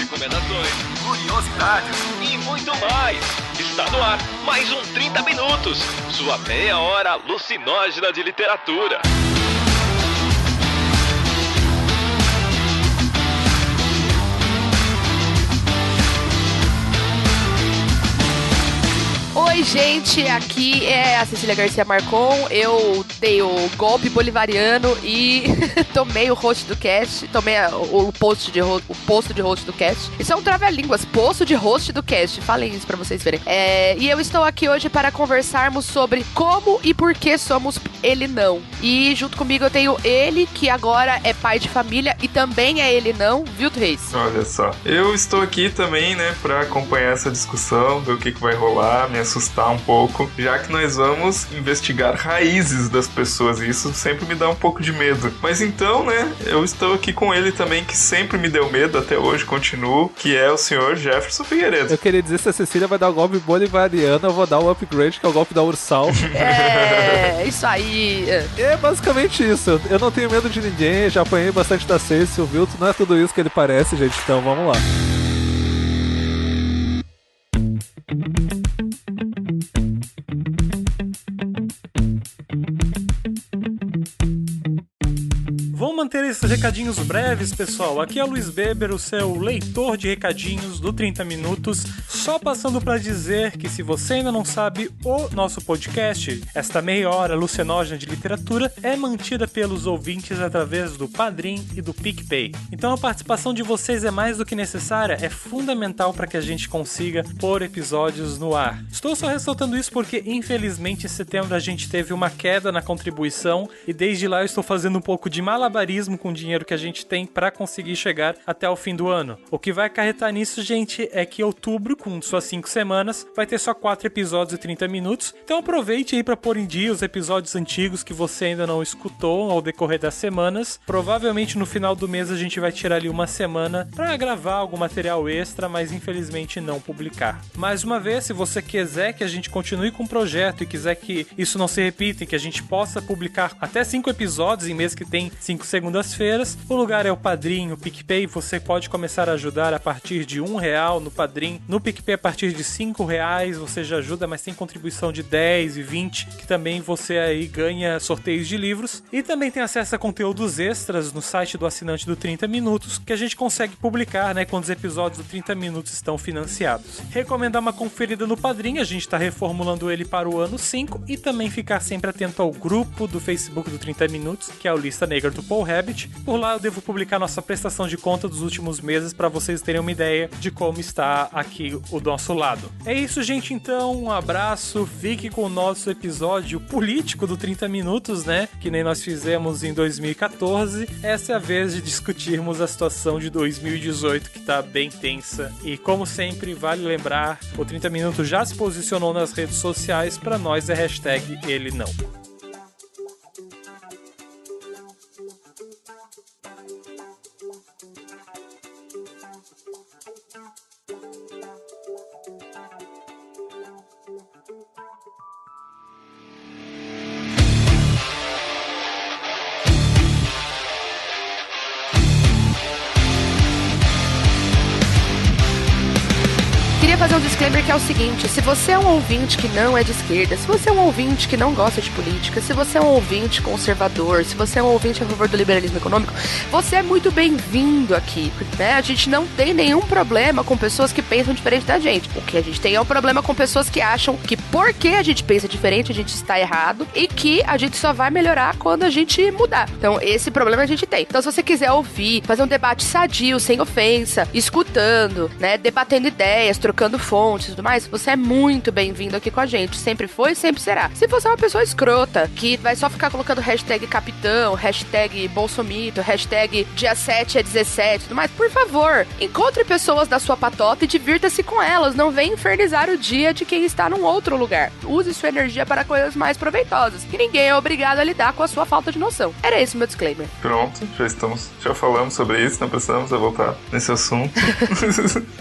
recomendações, curiosidades e muito mais. Está no ar mais um 30 Minutos, sua meia hora alucinógena de literatura. Oi, gente, aqui é a Cecília Garcia Marcon. Eu dei o golpe bolivariano e tomei o host do cast, tomei o posto de host do cast. Isso é um trava-línguas, posto de host do cast. Falem isso pra vocês verem. E eu estou aqui hoje para conversarmos sobre como e por que somos ele não. E junto comigo eu tenho ele, que agora é pai de família e também é ele não, Vilto Reis. Olha só, eu estou aqui também, né, pra acompanhar essa discussão, ver o que vai rolar, me assustar um pouco, já que nós vamos investigar raízes das pessoas, e isso sempre me dá um pouco de medo. Mas então, né, eu estou aqui com ele também, que sempre me deu medo, até hoje continuo, que é o senhor Jefferson Figueiredo. Eu queria dizer, se a Cecília vai dar o golpe bolivariano, eu vou dar o upgrade, que é o golpe da Ursal. Isso aí. É basicamente isso. Eu não tenho medo de ninguém, já apanhei bastante da Cecília, o Vilto não é tudo isso que ele parece, gente, então vamos lá. Vamos manter esses recadinhos breves, pessoal. Aqui é o Luiz Beber, o seu leitor de recadinhos do 30 Minutos. Só passando para dizer que se você ainda não sabe, o nosso podcast, esta meia hora alucinógena de literatura, é mantida pelos ouvintes através do Padrim e do PicPay. Então a participação de vocês é mais do que necessária, é fundamental para que a gente consiga pôr episódios no ar. Estou só ressaltando isso porque, infelizmente, em setembro a gente teve uma queda na contribuição e desde lá eu estou fazendo um pouco de malabarismo com o dinheiro que a gente tem para conseguir chegar até o fim do ano. O que vai acarretar nisso, gente, é que outubro, com suas 5 semanas, vai ter só 4 episódios e 30 minutos. Então aproveite aí para pôr em dia os episódios antigos que você ainda não escutou ao decorrer das semanas. Provavelmente no final do mês a gente vai tirar ali uma semana para gravar algum material extra, mas infelizmente não publicar. Mais uma vez, se você quiser que a gente continue com o projeto e quiser que isso não se repita e que a gente possa publicar até 5 episódios em mês que tem 5 segundas-feiras, o lugar é o Padrim, o PicPay. Você pode começar a ajudar a partir de R$1 no Padrim, no PicPay a partir de R$5 você já ajuda, mas tem contribuição de 10 e 20, que também você aí ganha sorteios de livros, e também tem acesso a conteúdos extras no site do assinante do 30 Minutos, que a gente consegue publicar, né, quando os episódios do 30 Minutos estão financiados. Recomendar uma conferida no Padrim, a gente está reformulando ele para o ano 5, e também ficar sempre atento ao grupo do Facebook do 30 Minutos, que é o Lista Negra do Paul Rabbit. Por lá eu devo publicar nossa prestação de conta dos últimos meses para vocês terem uma ideia de como está aqui o nosso lado. É isso, gente, então, um abraço, fique com o nosso episódio político do 30 Minutos, né, que nem nós fizemos em 2014. Essa é a vez de discutirmos a situação de 2018, que tá bem tensa, e como sempre, vale lembrar, o 30 Minutos já se posicionou nas redes sociais, para nós é hashtag ele não. Fazer um disclaimer que é o seguinte: se você é um ouvinte que não é de esquerda, se você é um ouvinte que não gosta de política, se você é um ouvinte conservador, se você é um ouvinte a favor do liberalismo econômico, você é muito bem-vindo aqui, né? A gente não tem nenhum problema com pessoas que pensam diferente da gente. O que a gente tem é um problema com pessoas que acham que porque a gente pensa diferente, a gente está errado e que a gente só vai melhorar quando a gente mudar. Então esse problema a gente tem. Então se você quiser ouvir, fazer um debate sadio, sem ofensa, escutando, né, debatendo ideias, trocando fontes e tudo mais, você é muito bem-vindo aqui com a gente. Sempre foi e sempre será. Se você é uma pessoa escrota, que vai só ficar colocando hashtag capitão, hashtag bolsomito, hashtag dia 7 é 17 e tudo mais, por favor, encontre pessoas da sua patota e divirta-se com elas. Não venha infernizar o dia de quem está num outro lugar. Use sua energia para coisas mais proveitosas. E ninguém é obrigado a lidar com a sua falta de noção. Era esse o meu disclaimer. Pronto, já falamos sobre isso, não precisamos voltar nesse assunto.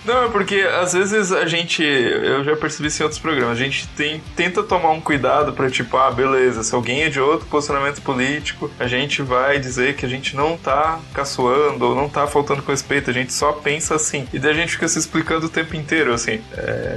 Não, é porque às vezes a eu já percebi isso em outros programas, a gente tenta tomar um cuidado pra tipo, beleza, se alguém é de outro posicionamento político, a gente vai dizer que a gente não tá caçoando ou não tá faltando com respeito, a gente só pensa assim. E daí a gente fica se explicando o tempo inteiro, assim.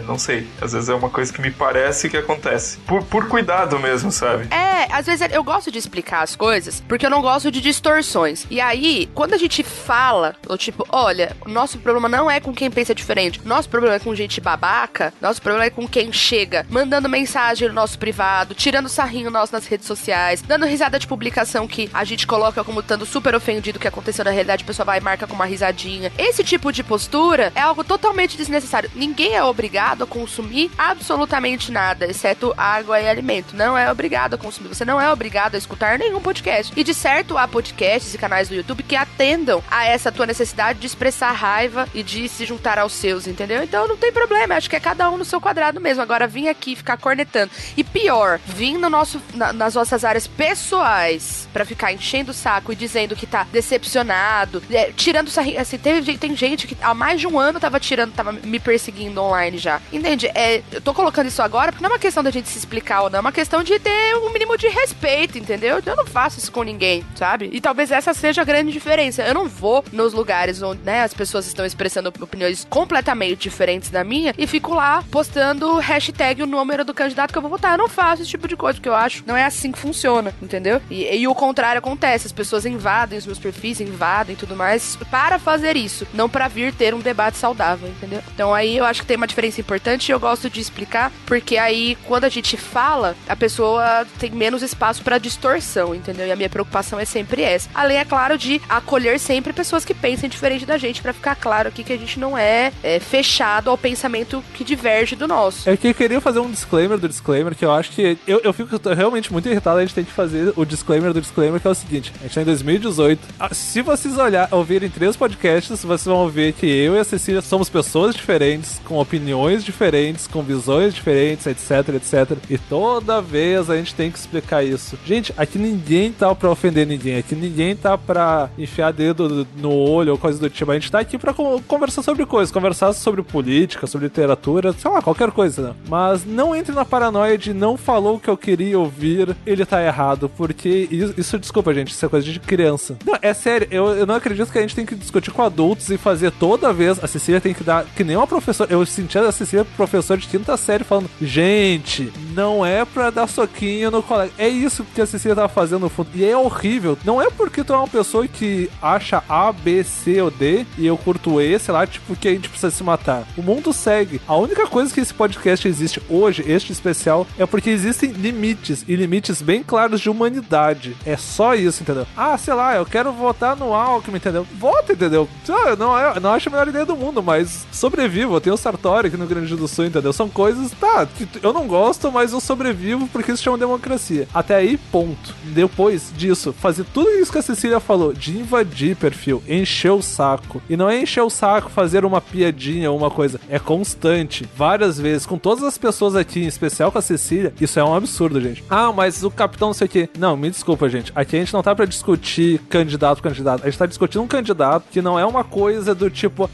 Não sei, às vezes é uma coisa que me parece que acontece. Por cuidado mesmo, sabe? Às vezes eu gosto de explicar as coisas porque eu não gosto de distorções. E aí, quando a gente fala, tipo, olha, o nosso problema não é com quem pensa diferente, nosso problema é com gente babaca, nosso problema é com quem chega mandando mensagem no nosso privado, tirando sarrinho nosso nas redes sociais, dando risada de publicação que a gente coloca como estando super ofendido que aconteceu na realidade, a pessoa vai e marca com uma risadinha. Esse tipo de postura é algo totalmente desnecessário. Ninguém é obrigado a consumir absolutamente nada, exceto água e alimento. Não é obrigado a consumir. Você não é obrigado a escutar nenhum podcast. E de certo há podcasts e canais do YouTube que atendam a essa tua necessidade de expressar raiva e de se juntar aos seus, entendeu? Então não tem problema, acho que é cada um no seu quadrado mesmo. Agora vir aqui ficar cornetando. E pior, vir nas nossas áreas pessoais pra ficar enchendo o saco e dizendo que tá decepcionado, tirando sarrinho, assim, tem gente que há mais de um ano tava me perseguindo online já. Entende? Eu tô colocando isso agora porque não é uma questão da gente se explicar ou não, é uma questão de ter um mínimo de respeito, entendeu? Eu não faço isso com ninguém, sabe? E talvez essa seja a grande diferença. Eu não vou nos lugares onde, né, as pessoas estão expressando opiniões completamente diferentes da minha e fico lá postando hashtag o número do candidato que eu vou votar. Eu não faço esse tipo de coisa, porque eu acho não é assim que funciona, entendeu? E o contrário acontece. As pessoas invadem os meus perfis, invadem e tudo mais para fazer isso, não para vir ter um debate saudável, entendeu? Então aí eu acho que tem uma diferença importante e eu gosto de explicar, porque aí quando a gente fala, a pessoa tem menos espaço para distorção, entendeu? E a minha preocupação é sempre essa. Além, é claro, de acolher sempre pessoas que pensem diferente da gente, pra ficar claro aqui que a gente não é fechado ao pensamento que diverge do nosso. É que eu queria fazer um disclaimer do disclaimer, que eu acho que eu fico realmente muito irritado, a gente tem que fazer o disclaimer do disclaimer, que é o seguinte: a gente tá em 2018. Se vocês ouvirem 3 podcasts, vocês vão ver que eu e a Cecília somos pessoas diferentes, com opiniões diferentes, com visões diferentes, etc, etc. E toda vez a gente tem que explicar isso. Gente, aqui ninguém tá pra ofender ninguém, aqui ninguém tá pra enfiar dedo no olho ou coisa do tipo. A gente tá aqui pra conversar sobre coisas, conversar sobre política, sobre literatura, sei lá, qualquer coisa, né? Mas não entre na paranoia de não falou o que eu queria ouvir, ele tá errado, porque isso desculpa, gente, isso é coisa de criança. Não, é sério, eu não acredito que a gente tem que discutir com adultos e fazer toda vez, a Cecília tem que dar, que nem uma professora, eu senti a Cecília professora de 5ª série falando, gente, não é pra dar soquinho no colega, é isso que a Cecília tava fazendo no fundo, e é horrível, não é porque tu é uma pessoa que acha A, B, C ou D, e eu curto E, sei lá, tipo, que a gente precisa se matar. O mundo segue. A única coisa que esse podcast existe hoje, este especial, é porque existem limites, e limites bem claros de humanidade. É só isso, entendeu? Sei lá, eu quero votar no Alckmin, entendeu? Vota, entendeu? Eu não acho a melhor ideia do mundo, mas sobrevivo. Eu tenho o Sartori aqui no Rio Grande do Sul, entendeu? São coisas, que eu não gosto, mas eu sobrevivo porque isso chama democracia. Até aí, ponto. Depois disso, fazer tudo isso que a Cecília falou, de invadir perfil, encher o saco. E não é encher o saco, fazer uma piadinha ou uma coisa. É constante, várias vezes, com todas as pessoas aqui, em especial com a Cecília. Isso é um absurdo, gente. Mas o capitão não sei o quê. Não, me desculpa, gente. Aqui a gente não tá pra discutir candidato. A gente tá discutindo um candidato que não é uma coisa do tipo,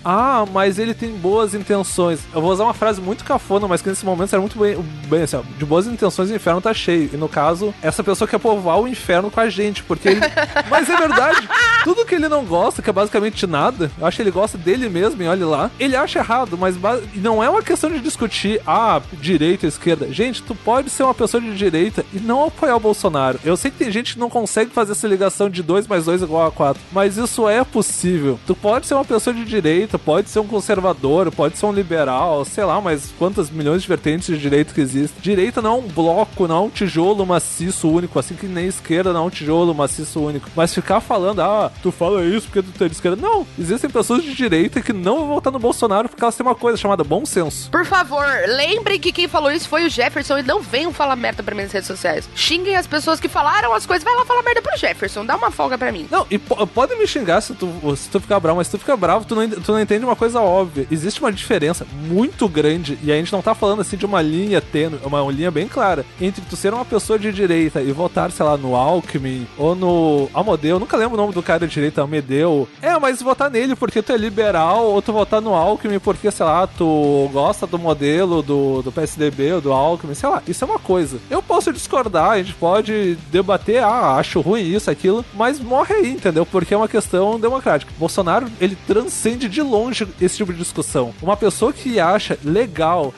mas ele tem boas intenções. Eu vou usar uma frase muito cafona, mas que nesse momento era muito bem assim, ó, de boas intenções o inferno tá cheio. E no caso, essa pessoa quer povoar o inferno com a gente, porque ele... Mas é verdade, tudo que ele não gosta, que é basicamente nada, eu acho que ele gosta dele mesmo, e olha lá, ele acha errado, mas não é uma questão de discutir, direita, esquerda. Gente, tu pode ser uma pessoa de direita e não apoiar o Bolsonaro. Eu sei que tem gente que não consegue fazer essa ligação de 2 mais 2 igual a 4, mas isso é possível. Tu pode ser uma pessoa de direita, pode ser um conservador, pode ser um liberal, sei lá, mas quantas milhões de vertentes de direita que existem. Direita não é um bloco, não é um tijolo maciço único, assim que nem esquerda não é um tijolo maciço único. Mas ficar falando, tu fala isso porque tu é de esquerda. Não, existem pessoas de direita que não vão votar no Bolsonaro porque elas têm uma coisa chamada bom senso. Por favor, lembrem que quem falou isso foi o Jefferson e não venham falar merda pra mim nas redes sociais. Xinguem as pessoas que falaram as coisas, vai lá falar merda pro Jefferson, dá uma folga pra mim. Não, e pode me xingar se tu ficar bravo, mas se tu fica bravo, tu não entende uma coisa óbvia. Existe uma diferença muito grande, e a gente não tá falando assim de uma linha tênue, é uma linha bem clara, entre tu ser uma pessoa de direita e votar, sei lá, no Alckmin, ou no Amodeu, nunca lembro o nome do cara de direita, Amedeu. Mas votar nele porque tu é liberal, ou tu votar no Alckmin porque, sei lá, tu tu gosta do modelo do PSDB ou do Alckmin, sei lá, isso é uma coisa. Eu posso discordar, a gente pode debater, acho ruim isso, aquilo, mas morre aí, entendeu? Porque é uma questão democrática. Bolsonaro, ele transcende de longe esse tipo de discussão. Uma pessoa que acha legal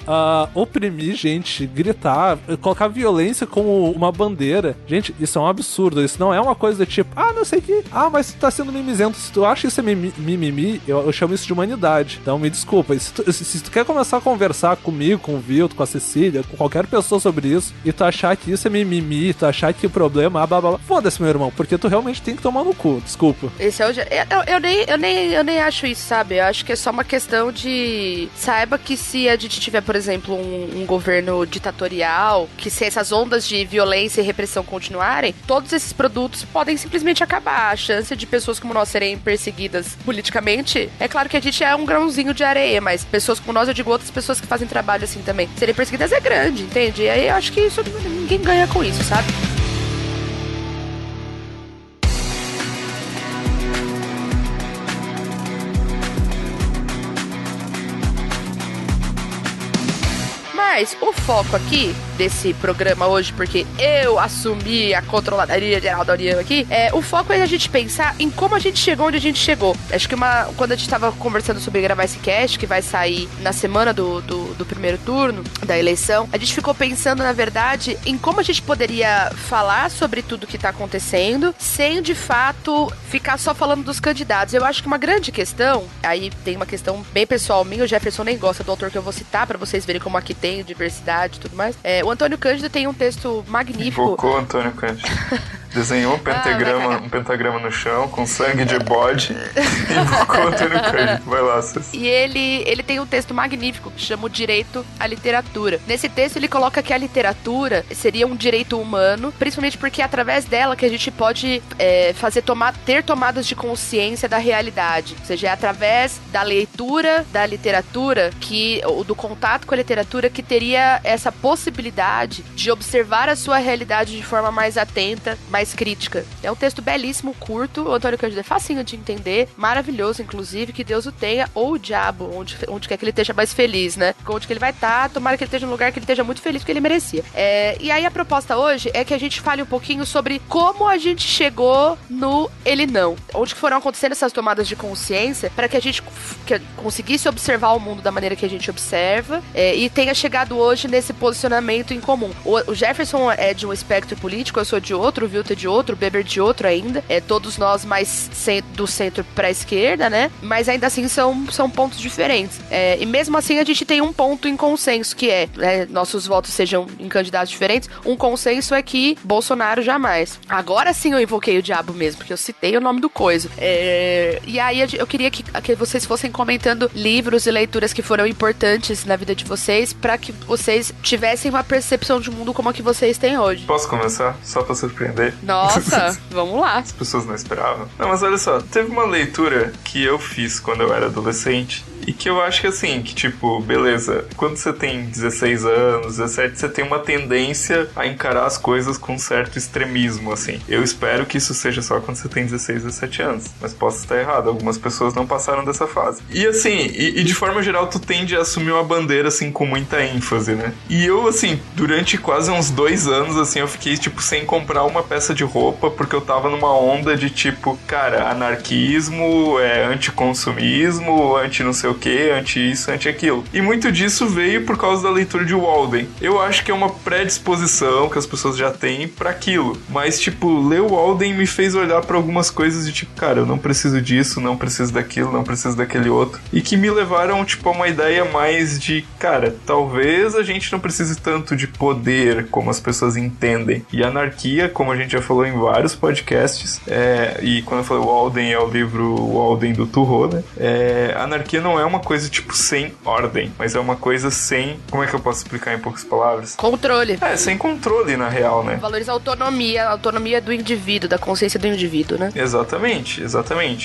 oprimir gente, gritar, colocar violência como uma bandeira, gente, isso é um absurdo. Isso não é uma coisa do tipo, não sei o que, mas tu tá sendo mimizento. Se tu acha isso é mimimi, eu chamo isso de humanidade. Então me desculpa, se tu quer começar a conversar comigo, com o Vilto, com a Cecília, com qualquer pessoa sobre isso, e tu achar que isso é mimimi, tu achar que o problema, foda-se, meu irmão, porque tu realmente tem que tomar no cu, desculpa. Esse é eu nem acho isso, sabe? Eu acho que é só uma questão de... Saiba que se a gente tiver, por exemplo, um governo ditatorial, que se essas ondas de violência e repressão continuarem, todos esses produtos podem simplesmente acabar. A chance de pessoas como nós serem perseguidas politicamente, é claro que a gente é um grãozinho de areia, mas pessoas como nós, eu digo outras pessoas que fazem trabalho assim também, serem perseguidas é grande, entende? E aí eu acho que isso ninguém ganha com isso, sabe? Mas o foco aqui desse programa hoje, porque eu assumi a controladoria geral da União aqui, o foco é a gente pensar em como a gente chegou onde a gente chegou. Acho que quando a gente tava conversando sobre gravar esse cast, que vai sair na semana do primeiro turno da eleição, a gente ficou pensando, na verdade, em como a gente poderia falar sobre tudo que tá acontecendo, sem, de fato, ficar só falando dos candidatos. Eu acho que uma grande questão, aí tem uma questão bem pessoal minha, o Jefferson nem gosta do autor que eu vou citar, pra vocês verem como aqui tem diversidade e tudo mais. O Antônio Cândido tem um texto magnífico. Invocou o Antônio Cândido. Desenhou um pentagrama no chão com sangue de bode e invocou o Antônio Cândido. Vai lá, Cês. E ele tem um texto magnífico que chama O Direito à Literatura. Nesse texto ele coloca que a literatura seria um direito humano, principalmente porque é através dela que a gente pode ter tomadas de consciência da realidade. Ou seja, é através da leitura da literatura, do contato com a literatura, que teria essa possibilidade de observar a sua realidade de forma mais atenta, mais crítica. É um texto belíssimo, curto, o Antônio Cândido é facinho de entender, maravilhoso, inclusive, que Deus o tenha, ou o diabo, onde quer que ele esteja mais feliz, né? Onde que ele vai estar, tomara que ele esteja num lugar que ele esteja muito feliz, porque ele merecia. E aí a proposta hoje é que a gente fale um pouquinho sobre como a gente chegou no ele não. Onde que foram acontecendo essas tomadas de consciência para que a gente conseguisse observar o mundo da maneira que a gente observa e tenha chegado hoje nesse posicionamento em comum. O Jefferson é de um espectro político, eu sou de outro, o Vilto é de outro, o Beber de outro ainda. Todos nós mais do centro pra esquerda, né? Mas ainda assim são pontos diferentes. E mesmo assim a gente tem um ponto em consenso, que nossos votos sejam em candidatos diferentes. Um consenso é que Bolsonaro jamais. Agora sim eu invoquei o diabo mesmo, porque eu citei o nome do coisa. E aí eu queria que vocês fossem comentando livros e leituras que foram importantes na vida de vocês, pra que vocês tivessem uma percepção de mundo como a que vocês têm hoje. Posso começar? Só pra surpreender? Nossa, vamos lá. As pessoas não esperavam. Não, mas olha só, teve uma leitura que eu fiz quando eu era adolescente e que eu acho que assim, que tipo, beleza, quando você tem 16 anos, 17, você tem uma tendência a encarar as coisas com um certo extremismo, assim. Eu espero que isso seja só quando você tem 16, 17 anos, mas posso estar errado, algumas pessoas não passaram dessa fase. E assim, e de forma geral, tu tende a assumir uma bandeira, assim, com muita ênfase, né? E eu, assim, durante quase uns 2 anos, assim, eu fiquei, tipo, sem comprar uma peça de roupa, porque eu tava numa onda de, tipo, cara, anarquismo, anticonsumismo, anti não sei o que, anti isso, anti aquilo. E muito disso veio por causa da leitura de Walden. Eu acho que é uma predisposição que as pessoas já têm pra aquilo. Mas, tipo, ler o Walden me fez olhar pra algumas coisas de tipo, cara, eu não preciso disso, não preciso daquilo, não preciso daquele outro. E que me levaram, tipo, a uma ideia mais de, cara, talvez a gente não precise tanto de poder como as pessoas entendem. E anarquia, como a gente já falou em vários podcasts, e quando eu falei Walden é o livro Walden do Thoreau, né? Anarquia não é uma coisa, tipo, sem ordem, mas é uma coisa sem... Como é que eu posso explicar em poucas palavras? Controle. Sem controle, na real, né? Valoriza a autonomia do indivíduo, da consciência do indivíduo, né? Exatamente.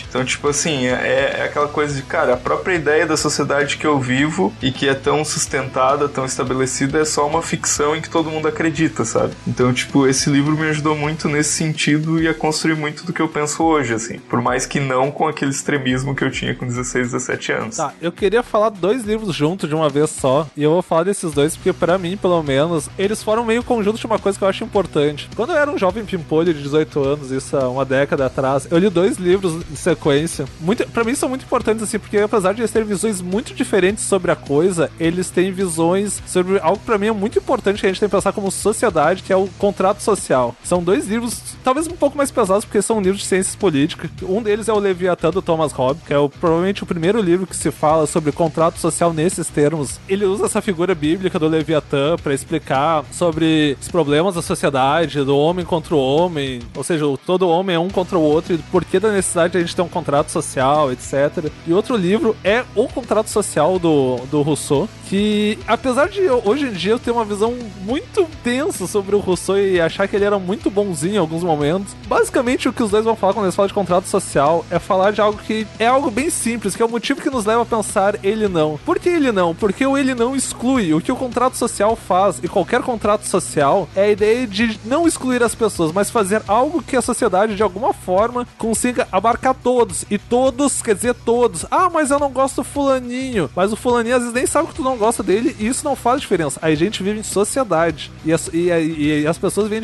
Então, tipo assim, é aquela coisa de, cara, a própria ideia da sociedade que eu vivo e que é tão sustentada, tão estabelecida, é só uma ficção em que todo mundo acredita, sabe? Então, tipo, esse livro me ajudou muito muito nesse sentido e a construir muito do que eu penso hoje, assim. Por mais que não com aquele extremismo que eu tinha com 16, 17 anos. Tá, eu queria falar 2 livros juntos de uma vez só, e eu vou falar desses 2 porque pra mim, pelo menos, eles foram meio conjunto de uma coisa que eu acho importante. Quando eu era um jovem pimpolho de 18 anos, isso há uma década atrás, eu li 2 livros em sequência. Pra mim são muito importantes, assim, porque apesar de eles terem visões muito diferentes sobre a coisa, eles têm visões sobre algo que pra mim é muito importante que a gente tem que pensar como sociedade, que é o contrato social. São 2 livros, talvez um pouco mais pesados, porque são livros de ciências políticas. Um deles é o Leviatã, do Thomas Hobbes, que é provavelmente o primeiro livro que se fala sobre contrato social nesses termos. Ele usa essa figura bíblica do Leviatã pra explicar sobre os problemas da sociedade, do homem contra o homem, ou seja, todo homem é um contra o outro, e por que da necessidade de a gente ter um contrato social, etc. E outro livro é O Contrato Social, do Rousseau, que apesar de hoje em dia eu ter uma visão muito tensa sobre o Rousseau e achar que ele era muito bonzinho em alguns momentos, basicamente o que os dois vão falar quando eles falam de contrato social é falar de algo que é algo bem simples, que é o motivo que nos leva a pensar ele não. Por que ele não? Porque o ele não exclui. O que o contrato social faz, e qualquer contrato social, é a ideia de não excluir as pessoas, mas fazer algo que a sociedade de alguma forma consiga abarcar todos. E todos quer dizer todos. Ah, mas eu não gosto do fulaninho. Mas o fulaninho às vezes nem sabe que tu não gosta dele, e isso não faz diferença. A gente vive em sociedade. E as pessoas vêm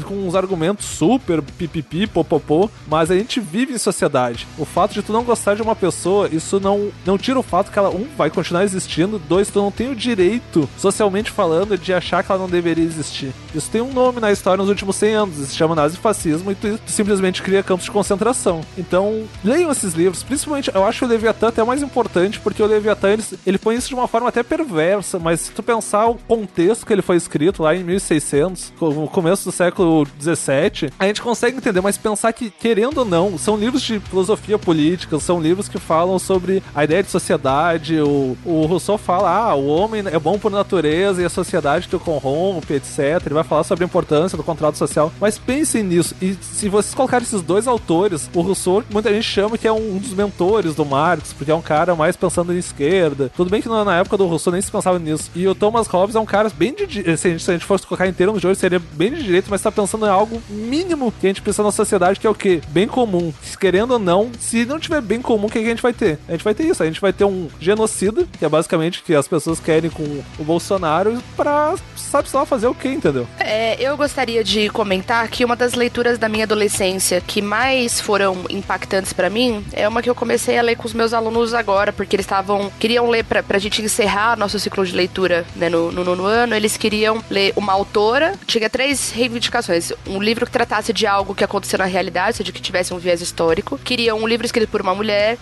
com uns argumentos super pipipi, popopô, mas a gente vive em sociedade. O fato de tu não gostar de uma pessoa, isso não tira o fato que ela, vai continuar existindo, 2, tu não tem o direito, socialmente falando, de achar que ela não deveria existir. Isso tem um nome na história nos últimos 100 anos, isso se chama nazifascismo, e tu simplesmente cria campos de concentração. Então, leiam esses livros, principalmente, eu acho o Leviatã até mais importante, porque o Leviatã, ele põe isso de uma forma até perversa, mas se tu pensar o contexto que ele foi escrito lá em 1600, no começo do século 17, a gente consegue entender, mas pensar que, querendo ou não, são livros de filosofia política, são livros que falam sobre a ideia de sociedade. O Rousseau fala, o homem é bom por natureza e a sociedade que o corrompe, etc. Ele vai falar sobre a importância do contrato social, mas pensem nisso, e se vocês colocarem esses 2 autores, o Rousseau, muita gente chama que é um dos mentores do Marx, porque é um cara mais pensando em esquerda. Tudo bem que na época do Rousseau nem se pensava nisso. E o Thomas Hobbes é um cara bem de... Se a gente fosse colocar em termos de hoje, seria bem de direito, mas tá pensando em algo mínimo que a gente precisa na sociedade, que é o quê? Bem comum. Querendo ou não, se não tiver bem comum, o que a gente vai ter? A gente vai ter isso. A gente vai ter um genocida, que é basicamente o que as pessoas querem com o Bolsonaro, pra, sabe-se lá, fazer o quê, entendeu? Eu gostaria de comentar que uma das leituras da minha adolescência que mais foram impactantes pra mim é uma que eu comecei a ler com os meus alunos agora, porque eles queriam ler pra gente encerrar nosso ciclo de leitura, né, no nono ano. Eles queriam ler uma autora, tinha 3 reivindicações: um livro que tratasse de algo que aconteceu na realidade, ou seja, que tivesse um viés histórico, queriam um livro escrito por uma mulher,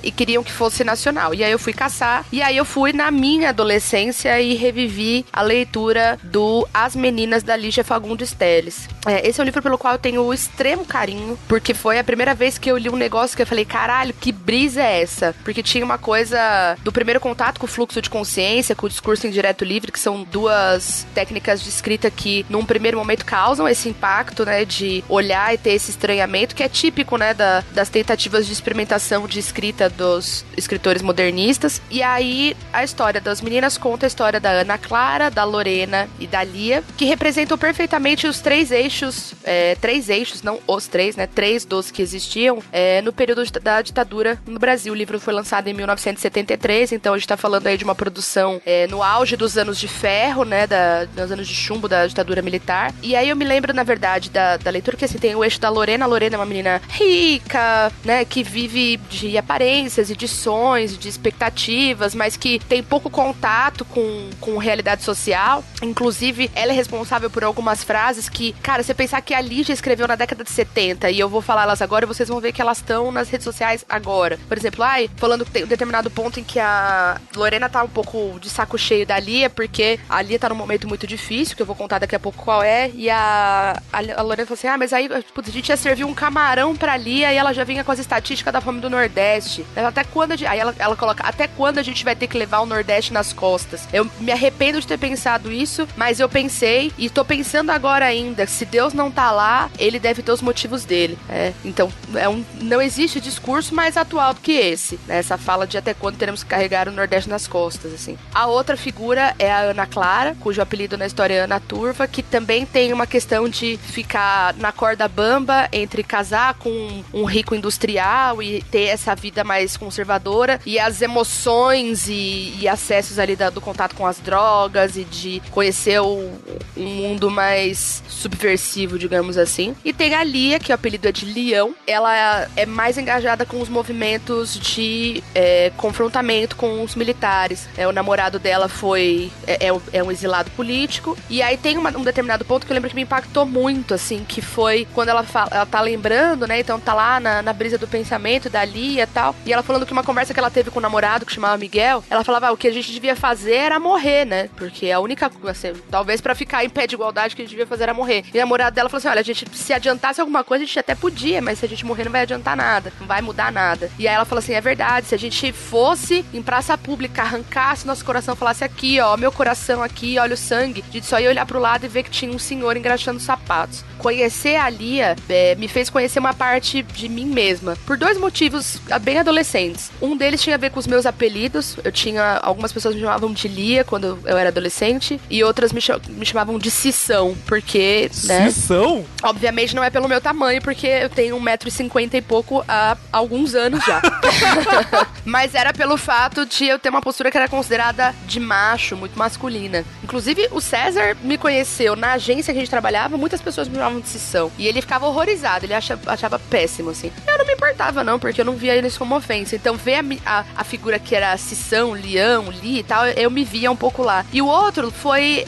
e queriam que fosse nacional. E aí eu fui caçar, e aí eu fui na minha adolescência e revivi a leitura do As Meninas, da Lígia Fagundes Telles. Esse é um livro pelo qual eu tenho extremo carinho, porque foi a primeira vez que eu li um negócio que eu falei, caralho, que brisa é essa? Porque tinha uma coisa do primeiro contato com o fluxo de consciência, com o discurso indireto livre, que são 2 técnicas de escrita que num primeiro momento causam esse impacto, né, de olhar e ter esse estranhamento, que é típico, né, das tentativas de experimentação de escrita dos escritores modernistas. E aí a história das meninas conta a história da Ana Clara, da Lorena e da Lia, que representam perfeitamente os 3 eixos, 3 eixos, não os 3, né, 3 dos que existiam no período da ditadura no Brasil. O livro foi lançado em 1973, então a gente tá falando aí de uma produção no auge dos anos de ferro, né, dos anos de chumbo da ditadura militar. E aí eu me lembro, na verdade, da leitura, que assim, tem o eixo da Lorena. A Lorena é uma menina rica, né, que vive de aparências e de sonhos, de expectativas, mas que tem pouco contato com realidade social. Inclusive, ela é responsável por algumas frases que, cara, você pensar que a Lígia escreveu na década de 70, e eu vou falar elas agora, e vocês vão ver que elas estão nas redes sociais agora. Por exemplo, falando que tem um determinado ponto em que a Lorena tá um pouco de saco cheio da Lia, porque a Lia tá num momento muito difícil, que eu vou contar daqui a pouco qual é, e a Lorena falou assim, mas aí, putz, a gente ia servir um camarão pra Lia, e ela já vinha com as estatísticas da fome do Nordeste. Até quando aí ela coloca, até quando a gente vai ter que levar o Nordeste nas costas? Eu me arrependo de ter pensado isso, mas eu pensei, e tô pensando agora ainda, se Deus não tá lá, ele deve ter os motivos dele. Então, não existe discurso mais atual do que esse, né? Essa fala de até quando teremos que carregar o Nordeste nas costas, assim. A outra figura é a Ana Clara, cujo apelido na história é Ana Turva, que também tem uma questão de gente ficar na corda bamba entre casar com um rico industrial e ter essa vida mais conservadora e as emoções e acessos ali do contato com as drogas e de conhecer um mundo mais subversivo, digamos assim. E tem a Lia, que o apelido é de Leão. Ela é mais engajada com os movimentos de confrontamento com os militares. O namorado dela é um exilado político. E aí tem um determinado ponto que eu lembro que me impactou muito, assim, que foi quando ela tá lembrando, né? Então tá lá na brisa do pensamento da Lia e tal. E ela falando que uma conversa que ela teve com o namorado, que chamava Miguel, ela falava, o que a gente devia fazer era morrer, né? Porque a única coisa, assim, talvez pra ficar em pé de igualdade, que a gente devia fazer era morrer. E o namorado dela falou assim, olha, a gente, se adiantasse alguma coisa, a gente até podia, mas se a gente morrer não vai adiantar nada, não vai mudar nada. E aí ela falou assim, é verdade, se a gente fosse em praça pública, arrancasse nosso coração, falasse aqui, ó, meu coração aqui, olha o sangue, a gente só ia olhar pro lado e ver que tinha um senhor engraxando sapatos. Conhecer a Lia me fez conhecer uma parte de mim mesma, por 2 motivos bem adolescentes. Um deles tinha a ver com os meus apelidos. Algumas pessoas me chamavam de Lia quando eu era adolescente, e outras me chamavam de Cissão, porque, né? Cissão? Obviamente não é pelo meu tamanho, porque eu tenho 1,50 m e pouco há alguns anos já. Mas era pelo fato de eu ter uma postura que era considerada de macho, muito masculina. Inclusive, o César me conheceu na agência que a gente trabalhava, muitas pessoas me chamavam de Cissão. E ele ficava horrorizado, ele achava péssimo, assim. Eu não me importava, não, porque eu não via eles como ofensa. Então, ver a figura que era Cissão, Leão, Li e tal, eu me via um pouco lá. E o outro foi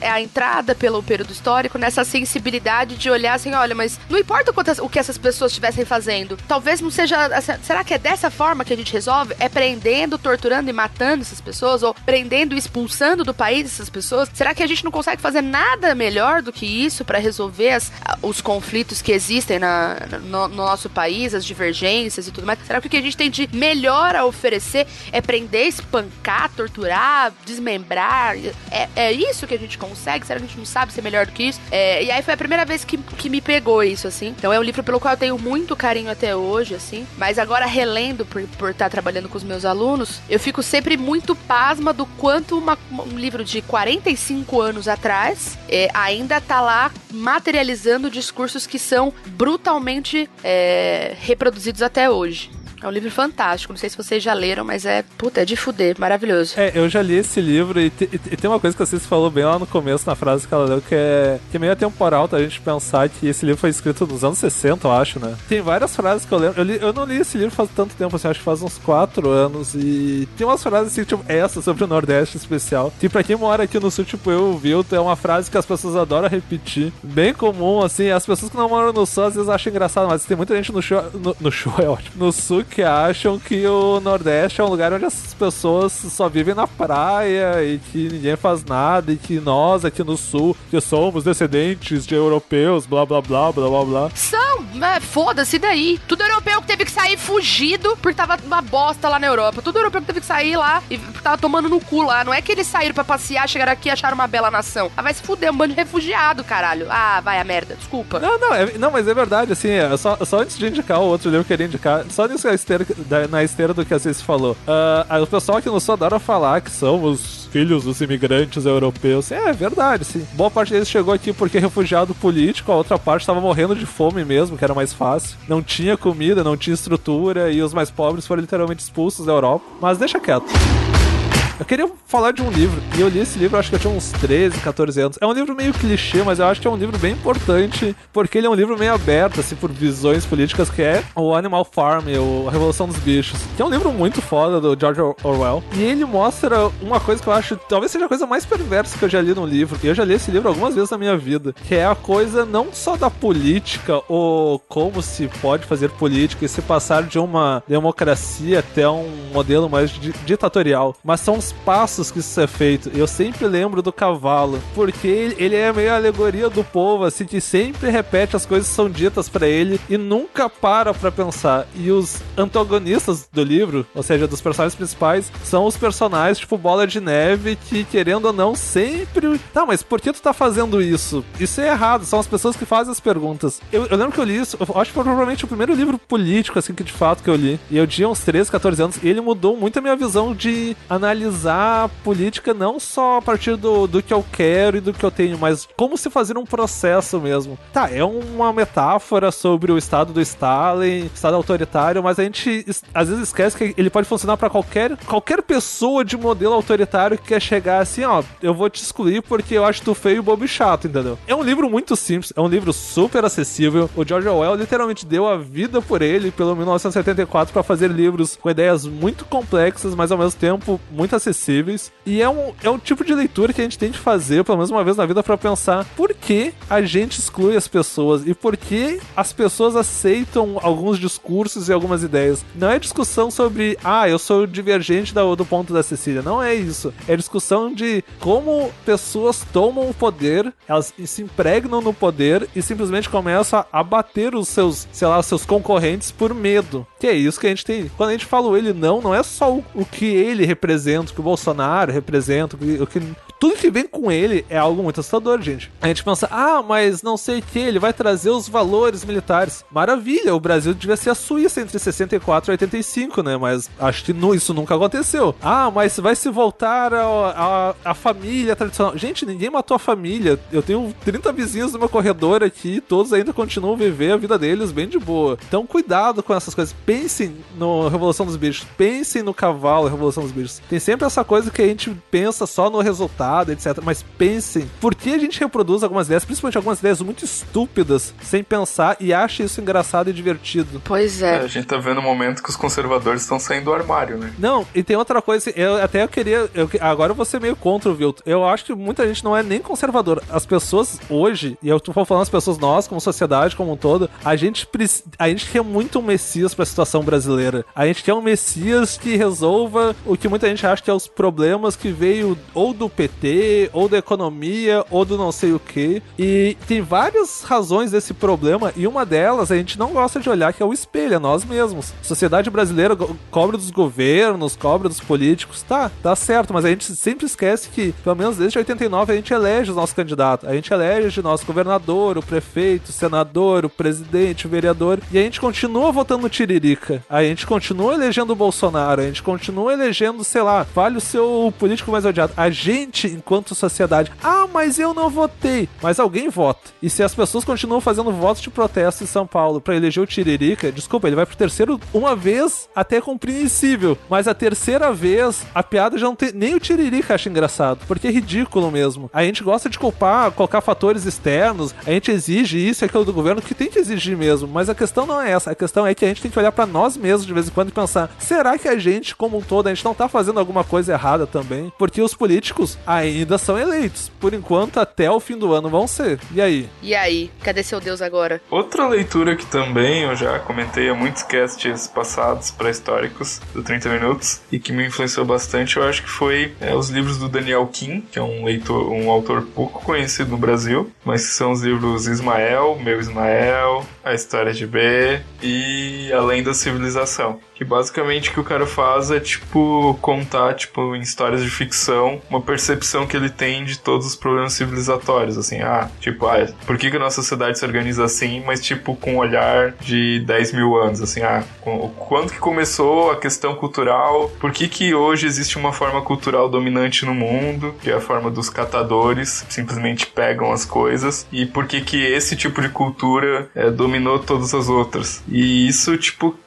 a entrada pelo período histórico nessa sensibilidade de olhar assim, olha, mas não importa o que essas pessoas estivessem fazendo, talvez não seja... Será que é dessa forma que a gente resolve? É prendendo, torturando e matando essas pessoas? Ou prendendo e expulsando do país essas pessoas? Será que a gente não consegue fazer nada melhor do que isso para resolver os conflitos que existem no nosso país, as divergências e tudo mais? Será que o que a gente tem de melhor a oferecer é prender, espancar, torturar, desmembrar? É isso que a gente consegue? Será que a gente não sabe ser melhor do que isso? E aí foi a primeira vez que me pegou isso, assim. Então é um livro pelo qual eu tenho muito carinho até hoje, assim. Mas agora, relendo, por estar trabalhando com os meus alunos, eu fico sempre muito pasma do quanto um livro de 45 anos atrás ainda tá lá materializando discursos que são brutalmente reproduzidos até hoje. É um livro fantástico, não sei se vocês já leram, mas é de fuder, maravilhoso. Eu já li esse livro e tem uma coisa que você falou bem lá no começo, na frase que ela leu, que é meio atemporal, tá? A gente pensar que esse livro foi escrito nos anos 60, eu acho, né? Tem várias frases que eu lembro. Eu não li esse livro faz tanto tempo, assim, acho que faz uns 4 anos, e tem umas frases assim, tipo, essa sobre o Nordeste especial. E pra quem mora aqui no Sul, tipo eu, o Vilton, é uma frase que as pessoas adoram repetir. Bem comum, assim, as pessoas que não moram no Sul às vezes acham engraçado, mas tem muita gente no show é ótimo, no Sul que acham que o Nordeste é um lugar onde as pessoas só vivem na praia e que ninguém faz nada e que nós aqui no Sul, que somos descendentes de europeus, blá blá blá blá blá blá. Foda-se daí. Tudo europeu que teve que sair fugido porque tava uma bosta lá na Europa. Tudo europeu que teve que sair lá e tava tomando no cu lá. Não é que eles saíram pra passear, chegaram aqui e acharam uma bela nação. Vai se fuder, um bando de refugiado, caralho. Vai a merda, desculpa. Não, mas é verdade, assim, só antes de indicar o outro livro que eu queria indicar, só nisso na esteira do que a Ceci falou. O pessoal aqui no Sul adora falar que são os filhos dos imigrantes europeus. É verdade, sim. Boa parte deles chegou aqui porque é refugiado político, a outra parte estava morrendo de fome mesmo, que era mais fácil. Não tinha comida, não tinha estrutura, e os mais pobres foram literalmente expulsos da Europa. Mas deixa quieto. Eu queria falar de um livro, e eu li esse livro, acho que eu tinha uns 13, 14 anos. É um livro meio clichê, mas eu acho que é um livro bem importante, porque ele é um livro meio aberto, assim, por visões políticas, que é o Animal Farm, a Revolução dos Bichos, que é um livro muito foda do George Orwell. E ele mostra uma coisa que eu acho, talvez seja a coisa mais perversa que eu já li num livro, e eu já li esse livro algumas vezes na minha vida, que é a coisa não só da política, ou como se pode fazer política e se passar de uma democracia até um modelo mais ditatorial, mas são os passos que isso é feito. Eu sempre lembro do cavalo, porque ele é meio a alegoria do povo, assim, que sempre repete as coisas que são ditas pra ele e nunca para pra pensar. E os antagonistas do livro, ou seja, dos personagens principais, são os personagens tipo Bola de Neve, que querendo ou não sempre... Tá, mas por que tu tá fazendo isso? Isso é errado, são as pessoas que fazem as perguntas. Eu lembro que eu li isso, eu acho que foi provavelmente o primeiro livro político, assim, que de fato que eu li, e eu tinha uns 13, 14 anos, e ele mudou muito a minha visão de analisar analisar a política não só a partir do que eu quero e do que eu tenho, mas como se fazer um processo mesmo. Tá, é uma metáfora sobre o estado do Stalin, estado autoritário, mas a gente às vezes esquece que ele pode funcionar pra qualquer pessoa de modelo autoritário que quer chegar assim, ó, eu vou te excluir porque eu acho tu feio, bobo e chato, entendeu? É um livro muito simples, é um livro super acessível. O George Orwell literalmente deu a vida por ele, pelo 1984, pra fazer livros com ideias muito complexas, mas ao mesmo tempo muito acessíveis. E é um tipo de leitura que a gente tem que fazer, pelo menos uma vez na vida, pra pensar por que a gente exclui as pessoas e por que as pessoas aceitam alguns discursos e algumas ideias. Não é discussão sobre, eu sou divergente do ponto da Cecília. Não é isso. É discussão de como pessoas tomam o poder, elas se impregnam no poder e simplesmente começam a bater os seus concorrentes por medo. Que é isso que a gente tem. Quando a gente fala ele não é só o que ele representa, o que o Bolsonaro representa, tudo que vem com ele é algo muito assustador, gente. A gente pensa, mas não sei o que, ele vai trazer os valores militares. Maravilha, o Brasil devia ser a Suíça entre 64 e 85, né? Mas acho que isso nunca aconteceu. Mas vai se voltar a família tradicional. Gente, ninguém matou a família. Eu tenho 30 vizinhos no meu corredor aqui, todos ainda continuam a viver a vida deles bem de boa. Então, cuidado com essas coisas. Pensem no Revolução dos Bichos. Pensem no cavalo Revolução dos Bichos. Tem sempre essa coisa que a gente pensa só no resultado, etc. Mas pensem, por que a gente reproduz algumas ideias, principalmente algumas ideias muito estúpidas, sem pensar e acha isso engraçado e divertido? Pois é. A gente tá vendo o momento que os conservadores estão saindo do armário, né? Não, e tem outra coisa, agora eu vou ser meio contra o Vilto. Eu acho que muita gente não é nem conservadora. As pessoas hoje, e eu tô falando as pessoas, nós, como sociedade como um todo, a gente quer muito um Messias pra situação brasileira. A gente quer um Messias que resolva o que muita gente acha que é os problemas que veio ou do PT, ou da economia, ou do não sei o que. E tem várias razões desse problema, e uma delas a gente não gosta de olhar, que é o espelho, é nós mesmos. A sociedade brasileira cobra dos governos, cobra dos políticos, tá certo, mas a gente sempre esquece que, pelo menos desde 89, a gente elege os nossos candidatos, a gente elege o nosso governador, o prefeito, o senador, o presidente, o vereador, e a gente continua votando no Tiririca, a gente continua elegendo o Bolsonaro, a gente continua elegendo, sei lá, fale o seu político mais odiado. A gente, enquanto sociedade, mas eu não votei, mas alguém vota. E se as pessoas continuam fazendo votos de protesto em São Paulo pra eleger o Tiririca, desculpa, ele vai pro terceiro uma vez, até compreensível, mas a terceira vez, a piada já não tem, nem o Tiririca acha engraçado, porque é ridículo mesmo. A gente gosta de colocar fatores externos, a gente exige isso e aquilo do governo, que tem que exigir mesmo, mas a questão não é essa, a questão é que a gente tem que olhar pra nós mesmos de vez em quando e pensar, será que a gente, como um todo, a gente não tá fazendo alguma coisa errada também? Porque os políticos ainda são eleitos, por enquanto até o fim do ano vão ser. E aí? E aí? Cadê seu Deus agora? Outra leitura que também eu já comentei há muitos casts passados pré-históricos do 30 Minutos e que me influenciou bastante, eu acho que foi os livros do Daniel Kim, que é um autor pouco conhecido no Brasil, mas que são os livros Ismael, Meu Ismael, A História de B e Além da Civilização. Que basicamente o que o cara faz é, contar, em histórias de ficção, uma percepção que ele tem de todos os problemas civilizatórios, assim, por que a nossa sociedade se organiza assim, mas, com um olhar de 10 mil anos, assim, quando que começou a questão cultural, por que hoje existe uma forma cultural dominante no mundo, que é a forma dos catadores, simplesmente pegam as coisas, e por que esse tipo de cultura dominou todas as outras. E isso,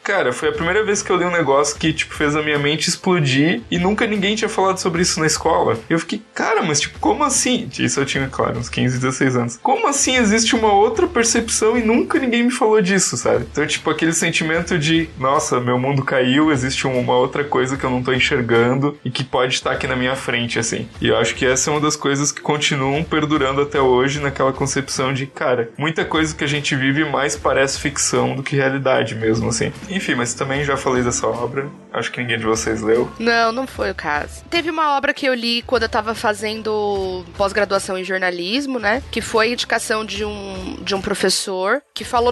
cara, foi a primeira vez que eu li um negócio que, fez a minha mente explodir e nunca ninguém tinha falado sobre isso na escola. Eu fiquei, cara, mas, como assim? Isso eu tinha, claro, uns 15, 16 anos. Como assim existe uma outra percepção e nunca ninguém me falou disso, sabe? Então, aquele sentimento de, nossa, meu mundo caiu, existe uma outra coisa que eu não tô enxergando e que pode estar aqui na minha frente, assim. E eu acho que essa é uma das coisas que continuam perdurando até hoje, naquela concepção de, cara, muita coisa que a gente vive mais parece ficção do que realidade mesmo, assim. Enfim, mas também já falei dessa obra. Acho que ninguém de vocês leu. Não foi o caso. Teve uma obra que eu li quando eu tava fazendo pós-graduação em jornalismo, né? Que foi indicação de um professor que falou,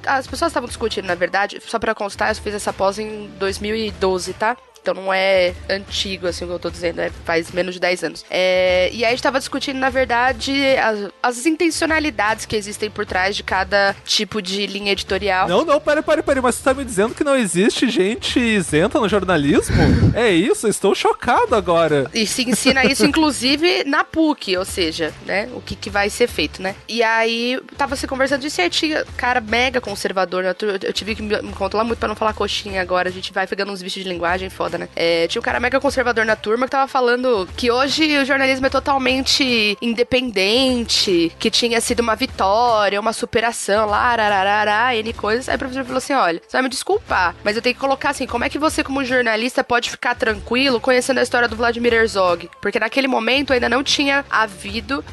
as pessoas estavam discutindo, na verdade, só pra constar, eu fiz essa pós em 2012, tá? Então não é antigo, assim, o que eu tô dizendo, faz menos de 10 anos. E aí a gente tava discutindo, na verdade, as intencionalidades que existem por trás de cada tipo de linha editorial. Não, pare, mas você tá me dizendo que não existe gente isenta no jornalismo? É isso? Eu estou chocado agora. E se ensina isso, inclusive, na PUC, ou seja, né, o que vai ser feito, né? E aí, tava se conversando disso e aí tinha cara mega conservador, né? Eu tive que me controlar muito pra não falar coxinha agora, a gente vai pegando uns bichos de linguagem foda, né? Tinha um cara mega conservador na turma que tava falando que hoje o jornalismo é totalmente independente, que tinha sido uma vitória, uma superação, N coisas. Aí o professor falou assim, olha, você vai me desculpar, mas eu tenho que colocar assim, como é que você como jornalista pode ficar tranquilo conhecendo a história do Vladimir Herzog? Porque naquele momento ainda não tinha havido,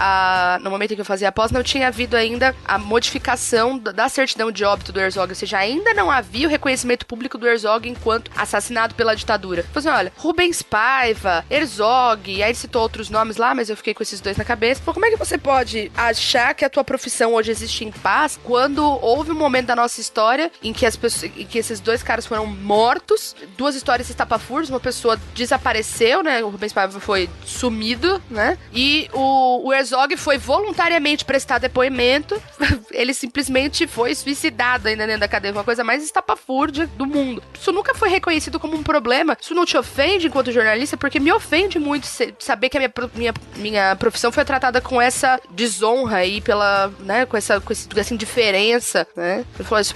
no momento em que eu fazia a pós, não tinha havido ainda a modificação da certidão de óbito do Herzog, ou seja, ainda não havia o reconhecimento público do Herzog enquanto assassinado pela ditadura. Falei assim, olha, Rubens Paiva, Herzog, e aí ele citou outros nomes lá, mas eu fiquei com esses dois na cabeça. Falei, como é que você pode achar que a tua profissão hoje existe em paz quando houve um momento da nossa história em que esses dois caras foram mortos, duas histórias estapafúrdias, uma pessoa desapareceu, né, o Rubens Paiva foi sumido, né, e o Herzog foi voluntariamente prestar depoimento, ele simplesmente foi suicidado ainda dentro da cadeia, uma coisa mais estapafúrdia do mundo. Isso nunca foi reconhecido como um problema, isso não te ofende enquanto jornalista, porque me ofende muito saber que a minha profissão foi tratada com essa desonra aí pela, né, com essa indiferença, né. Ele falou, isso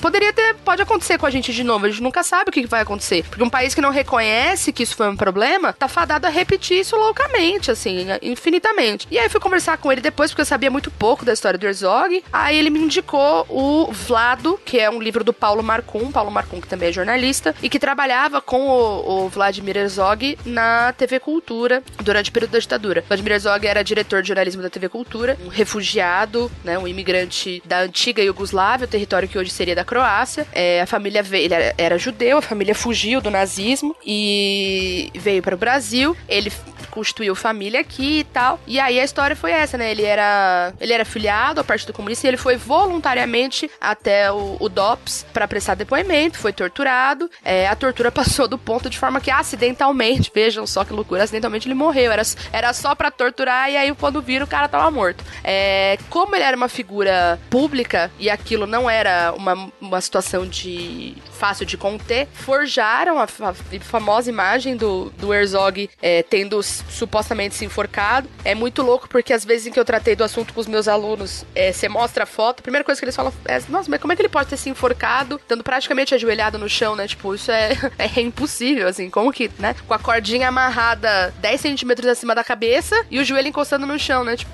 pode acontecer com a gente de novo, a gente nunca sabe o que vai acontecer, porque um país que não reconhece que isso foi um problema, tá fadado a repetir isso loucamente, assim, infinitamente. E aí eu fui conversar com ele depois, porque eu sabia muito pouco da história do Herzog, aí ele me indicou o Vlado, que é um livro do Paulo Marcum, que também é jornalista, e que trabalhava com o Vladimir Herzog na TV Cultura durante o período da ditadura. Vladimir Herzog era diretor de jornalismo da TV Cultura, um refugiado, né, um imigrante da antiga Iugoslávia, o território que hoje seria da Croácia. A família veio, ele era judeu, a família fugiu do nazismo e veio para o Brasil. Ele constituiu família aqui e tal. E aí a história foi essa, né? Ele era filiado ao Partido Comunista e ele foi voluntariamente até o DOPS para prestar depoimento, foi torturado. A tortura passou do ponto de forma que acidentalmente, vejam só que loucura, acidentalmente ele morreu. Era só pra torturar e aí quando viram o cara tava morto. Como ele era uma figura pública e aquilo não era uma situação fácil de conter, forjaram a famosa imagem do Herzog tendo supostamente se enforcado. É muito louco porque às vezes em que eu tratei do assunto com os meus alunos, você mostra a foto, a primeira coisa que eles falam é, nossa, mas como é que ele pode ter se enforcado estando praticamente ajoelhado no chão, né? Tipo, isso é impossível, assim, como que, né? Com a cordinha amarrada 10 centímetros acima da cabeça e o joelho encostando no chão, né? Tipo,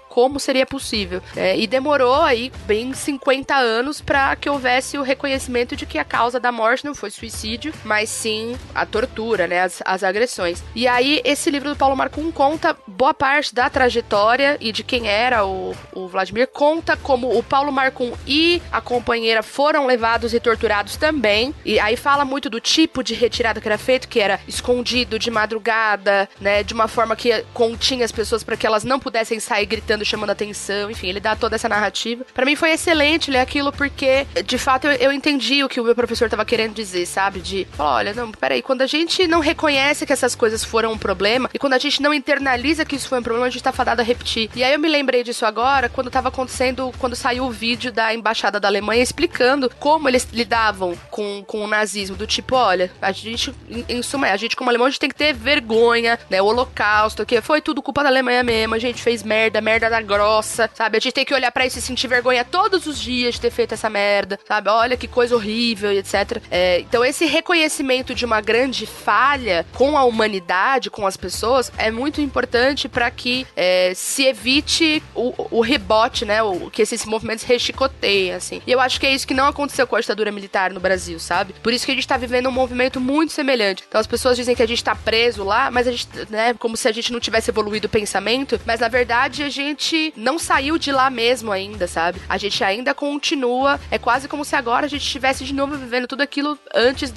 como seria possível? E demorou aí bem 50 anos para que houvesse o reconhecimento de que a causa da morte não foi suicídio, mas sim a tortura, né? As agressões. E aí, esse livro do Paulo Marcum conta boa parte da trajetória e de quem era o Vladimir, conta como o Paulo Marcum e a companheira foram levados e torturados também, e aí fala muito do tipo de retirada que era feito, que era escondido, de madrugada, né? De uma forma que continha as pessoas para que elas não pudessem sair gritando, chamando atenção, enfim, ele dá toda essa narrativa. Pra mim foi excelente ler aquilo porque, de fato, eu entendi o que o meu professor tava querendo dizer, sabe? De falar, olha, não, peraí, quando a gente não reconhece que essas coisas foram um problema e quando a gente não internaliza que isso foi um problema, a gente tá fadado a repetir. E aí eu me lembrei disso agora, quando tava acontecendo, quando saiu o vídeo da Embaixada da Alemanha explicando como eles lidavam com o nazismo, do tipo, olha, a gente, em suma, a gente como alemão, a gente tem que ter vergonha, né? O Holocausto, que foi tudo culpa da Alemanha mesmo, a gente fez merda da grossa, sabe? A gente tem que olhar pra isso e sentir vergonha todos os dias de ter feito essa merda, sabe? Olha que coisa horrível e etc. Então esse reconhecimento de uma grande falha com a humanidade, com as pessoas, é muito importante pra que se evite o rebote, né? Que esses movimentos rechicoteiem, assim. E eu acho que é isso que não aconteceu com a ditadura militar no Brasil, sabe? Por isso que a gente tá vivendo um movimento muito semelhante. Então as pessoas dizem que a gente tá preso lá, mas a gente, né? Como se a gente não tivesse evoluído o pensamento, mas na verdade a gente gente não saiu de lá mesmo ainda, sabe? A gente ainda continua, é quase como se agora a gente estivesse de novo vivendo tudo aquilo antes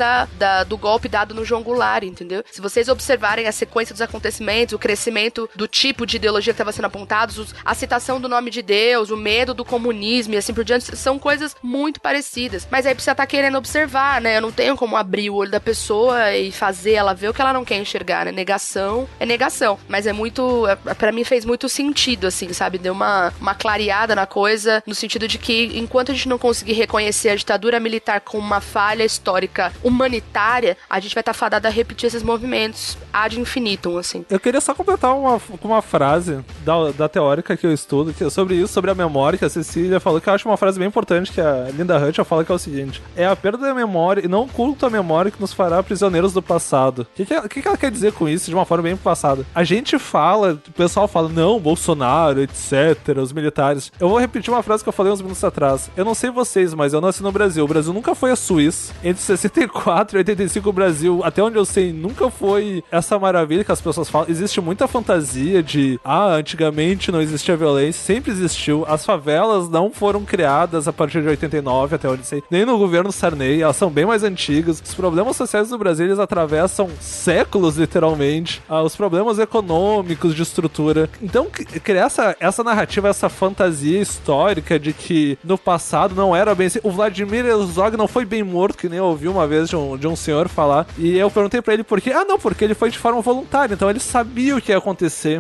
do golpe dado no João Goulart, entendeu? Se vocês observarem a sequência dos acontecimentos, o crescimento do tipo de ideologia que estava sendo apontados, a citação do nome de Deus, o medo do comunismo e assim por diante, são coisas muito parecidas. Mas aí precisa estar querendo observar, né? Eu não tenho como abrir o olho da pessoa e fazer ela ver o que ela não quer enxergar, né? Negação é negação. Mas é muito... Pra mim fez muito sentido, assim, sabe? Deu uma clareada na coisa, no sentido de que enquanto a gente não conseguir reconhecer a ditadura militar como uma falha histórica humanitária, a gente vai estar fadado a repetir esses movimentos ad infinitum, assim. Eu queria só completar uma frase da teórica que eu estudo, que é sobre isso, sobre a memória, que a Cecília falou, que eu acho uma frase bem importante, que a Linda Hutchell fala, que é o seguinte: é a perda da memória e não o culto à memória que nos fará prisioneiros do passado. O que ela quer dizer com isso, de uma forma bem passada? A gente fala, o pessoal fala, não, Bolsonaro, etc., os militares. Eu vou repetir uma frase que eu falei uns minutos atrás. Eu não sei vocês, mas eu nasci no Brasil. O Brasil nunca foi a Suíça. Entre 64 e 85, o Brasil, até onde eu sei, nunca foi essa maravilha que as pessoas falam. Existe muita fantasia de, antigamente não existia violência. Sempre existiu. As favelas não foram criadas a partir de 89, até onde eu sei, nem no governo Sarney. Elas são bem mais antigas. Os problemas sociais do Brasil, eles atravessam séculos, literalmente. Os problemas econômicos, de estrutura. Então, criar essa narrativa, essa fantasia histórica de que no passado não era bem assim. O Vladimir Herzog não foi bem morto, que nem eu ouvi uma vez de um senhor falar. E eu perguntei pra ele por quê. Não, porque ele foi de forma voluntária. Então ele sabia o que ia acontecer.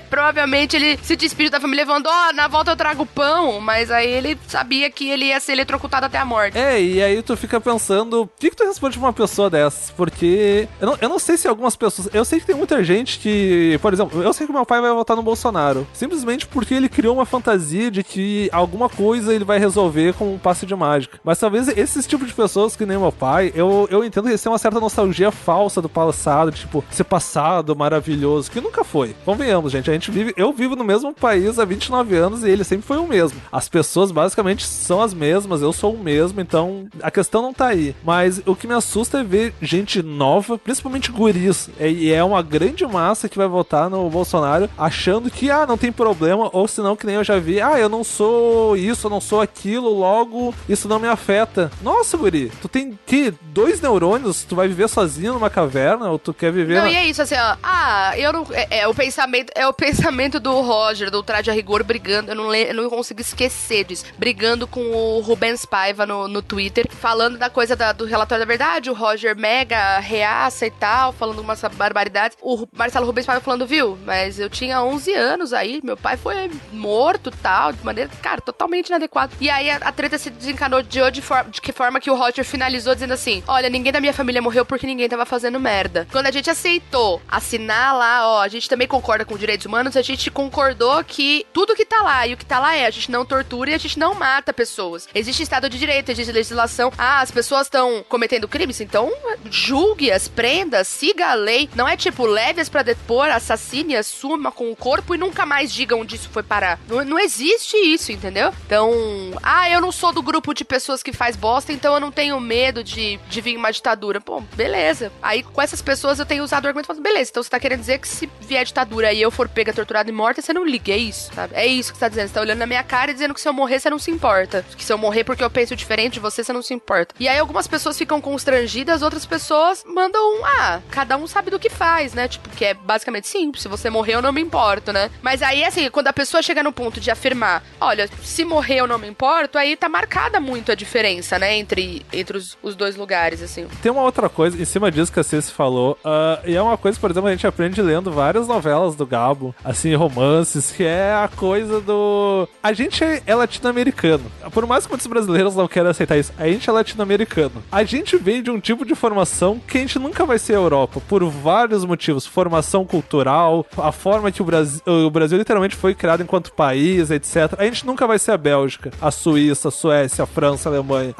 Provavelmente ele se despediu da família falando, na volta eu trago pão, mas aí ele sabia que ele ia ser eletrocutado até a morte. E aí tu fica pensando, o que tu responde pra uma pessoa dessas? Porque eu não sei se algumas pessoas... Eu sei que tem muita gente que... Por exemplo, eu sei que meu pai vai votar no Bolsonaro, simplesmente porque ele criou uma fantasia de que alguma coisa ele vai resolver com um passe de mágica. Mas talvez esses tipos de pessoas, que nem meu pai, eu entendo que eles têm uma certa nostalgia falsa do passado, tipo, esse passado maravilhoso, que nunca foi. Convenhamos, gente, eu vivo no mesmo país há 29 anos e ele sempre foi o mesmo. As pessoas basicamente são as mesmas, eu sou o mesmo, então a questão não tá aí. Mas o que me assusta é ver gente nova, principalmente guris, e é uma grande massa que vai votar no Bolsonaro achando que, não tem problema, ou senão, que nem eu já vi, eu não sou isso, eu não sou aquilo, logo isso não me afeta. Nossa, guri, tu tem que 2 neurônios, tu vai viver sozinho numa caverna, ou tu quer viver... Não, e é isso, assim, eu não... o pensamento do Roger, do Traje a Rigor, brigando, eu não consigo esquecer disso, brigando com o Rubens Paiva no Twitter, falando da coisa do relatório da verdade, o Roger mega reaça e tal, falando umas barbaridades, o Marcelo Rubens Paiva falando, viu, mas eu tinha 11 anos aí, meu pai foi morto e tal, de maneira, cara, totalmente inadequada. E aí a treta se desencanou de que forma que o Roger finalizou dizendo assim, olha, ninguém da minha família morreu porque ninguém tava fazendo merda. Quando a gente aceitou assinar lá, a gente também concorda com direitos humanos, a gente concordou que tudo que tá lá, e o que tá lá a gente não tortura e a gente não mata pessoas. Existe Estado de Direito, existe legislação. As pessoas estão cometendo crimes, então julgue-as, prenda, siga a lei. Não é tipo, leve-as pra depor, assassine, assuma com o corpo e nunca mais diga onde isso foi parar. Não existe isso, entendeu? Então, eu não sou do grupo de pessoas que faz bosta, então eu não tenho medo de vir uma ditadura. Pô, beleza. Aí com essas pessoas eu tenho usado o argumento falando, beleza, então você tá querendo dizer que se vier ditadura e eu for pega, torturada e morta, você não liga, é isso, sabe? É isso que você tá dizendo. Você tá olhando na minha cara e dizendo que se eu morrer, você não se importa. Que se eu morrer porque eu penso diferente de você, você não se importa. E aí algumas pessoas ficam constrangidas, outras pessoas mandam cada um sabe do que faz, né? Tipo, que é basicamente simples. Se você morrer, eu não me importo, né? Mas aí, assim, quando a pessoa chega no ponto de afirmar, olha, se morrer eu não me importo, aí tá marcada muito a diferença, né? Entre os dois lugares, assim. Tem uma outra coisa, em cima disso que a Ceci falou, e é uma coisa, por exemplo, a gente aprende lendo várias novelas do Gabo, assim, romances, que é a coisa do... A gente é latino-americano. Por mais que muitos brasileiros não queiram aceitar isso, a gente é latino-americano. A gente vem de um tipo de formação que a gente nunca vai ser a Europa, por vários motivos. Formação cultural, a forma que o Brasil literalmente foi criado enquanto país, etc. A gente nunca vai ser a Bélgica, a Suíça, a Suécia, a França, a Alemanha.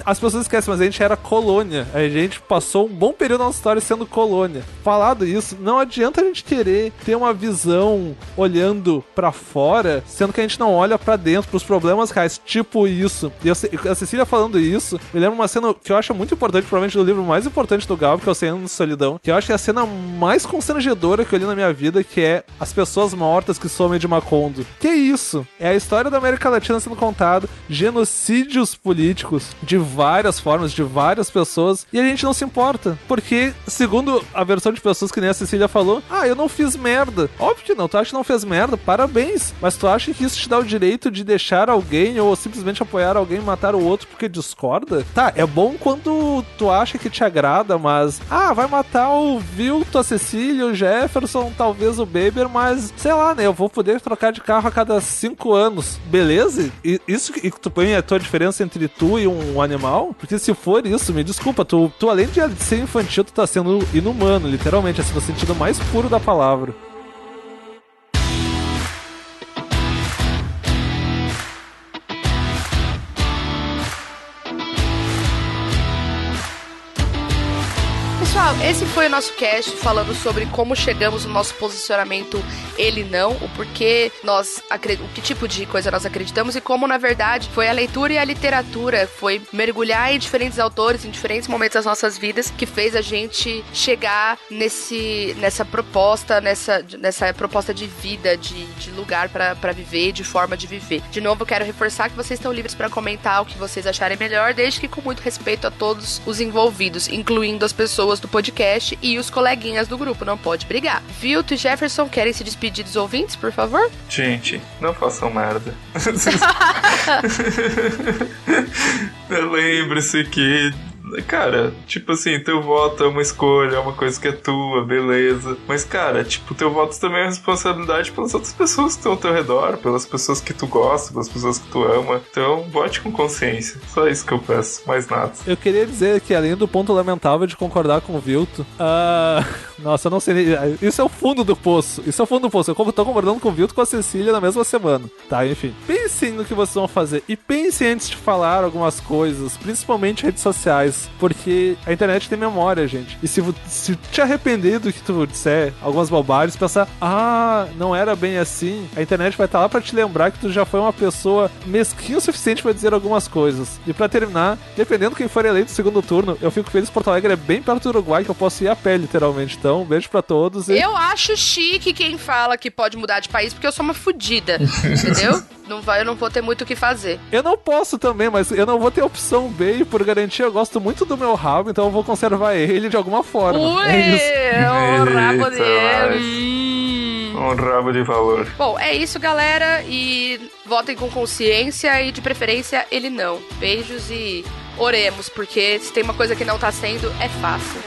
As pessoas esquecem, mas a gente era colônia. A gente passou um bom período da nossa história sendo colônia. Falado isso, não adianta a gente querer ter uma visão olhando pra fora, sendo que a gente não olha pra dentro, pros problemas reais, tipo isso. E a Cecília falando isso, me lembra uma cena que eu acho muito importante, provavelmente do livro mais importante do Galvo, que é o 100 Anos de Solidão, que eu acho que é a cena mais constrangedora que eu li na minha vida, que é as pessoas mortas que somem de Macondo. Que isso? É a história da América Latina sendo contada, genocídios políticos de várias formas, de várias pessoas, e a gente não se importa. Porque, segundo a versão de pessoas que nem a Cecília falou, eu não fiz merda. Óbvio que não, tu acha que não fez merda, parabéns. Mas tu acha que isso te dá o direito de deixar alguém ou simplesmente apoiar alguém e matar o outro porque discorda? Tá, é bom quando tu acha que te agrada, mas vai matar o Vilto, a Cecília, o Jefferson, talvez o Beber, mas sei lá, né, eu vou poder trocar de carro a cada 5 anos, beleza? E isso que tu põe a tua diferença entre tu e um animal? Porque se for isso, me desculpa, tu além de ser infantil, tu tá sendo inumano, literalmente, assim, no sentido mais puro da palavra. Pessoal, esse foi o nosso cast falando sobre como chegamos no nosso posicionamento ele não, o porquê o que tipo de coisa nós acreditamos e como, na verdade, foi a leitura e a literatura, foi mergulhar em diferentes autores, em diferentes momentos das nossas vidas, que fez a gente chegar nessa proposta de vida, de lugar pra viver, de forma de viver. De novo, eu quero reforçar que vocês estão livres pra comentar o que vocês acharem melhor, desde que com muito respeito a todos os envolvidos, incluindo as pessoas do podcast e os coleguinhas do grupo, não pode brigar. Vilto e Jefferson, querem se despedir dos ouvintes, por favor? Gente, não façam merda. Lembre-se que, cara, tipo assim, teu voto é uma escolha, é uma coisa que é tua, beleza. Mas, cara, tipo, teu voto também é responsabilidade pelas outras pessoas que estão ao teu redor, pelas pessoas que tu gosta, pelas pessoas que tu ama. Então, vote com consciência. Só isso que eu peço, mais nada. Eu queria dizer que, além do ponto lamentável de concordar com o Vilto, nossa, eu não sei. Isso é o fundo do poço. Isso é o fundo do poço. Eu tô concordando com o Vilto e com a Cecília na mesma semana. Tá, enfim. Pensem no que vocês vão fazer. E pensem antes de falar algumas coisas, principalmente redes sociais. Porque a internet tem memória, gente. E se te arrepender do que tu disser, algumas bobagens, pensar, não era bem assim, a internet vai estar lá pra te lembrar que tu já foi uma pessoa mesquinha o suficiente pra dizer algumas coisas. E pra terminar, dependendo quem for eleito no segundo turno, eu fico feliz que Porto Alegre é bem perto do Uruguai, que eu posso ir a pé, literalmente. Então, um beijo pra todos. Eu acho chique quem fala que pode mudar de país, porque eu sou uma fudida, entendeu? Eu não vou ter muito o que fazer. Eu não posso também, mas eu não vou ter opção B e, por garantia, eu gosto muito do meu rabo, então eu vou conservar ele de alguma forma. O rabo dele. Um rabo de valor. Bom, é isso, galera, e votem com consciência e, de preferência, ele não. Beijos e oremos, porque se tem uma coisa que não tá sendo, é fácil.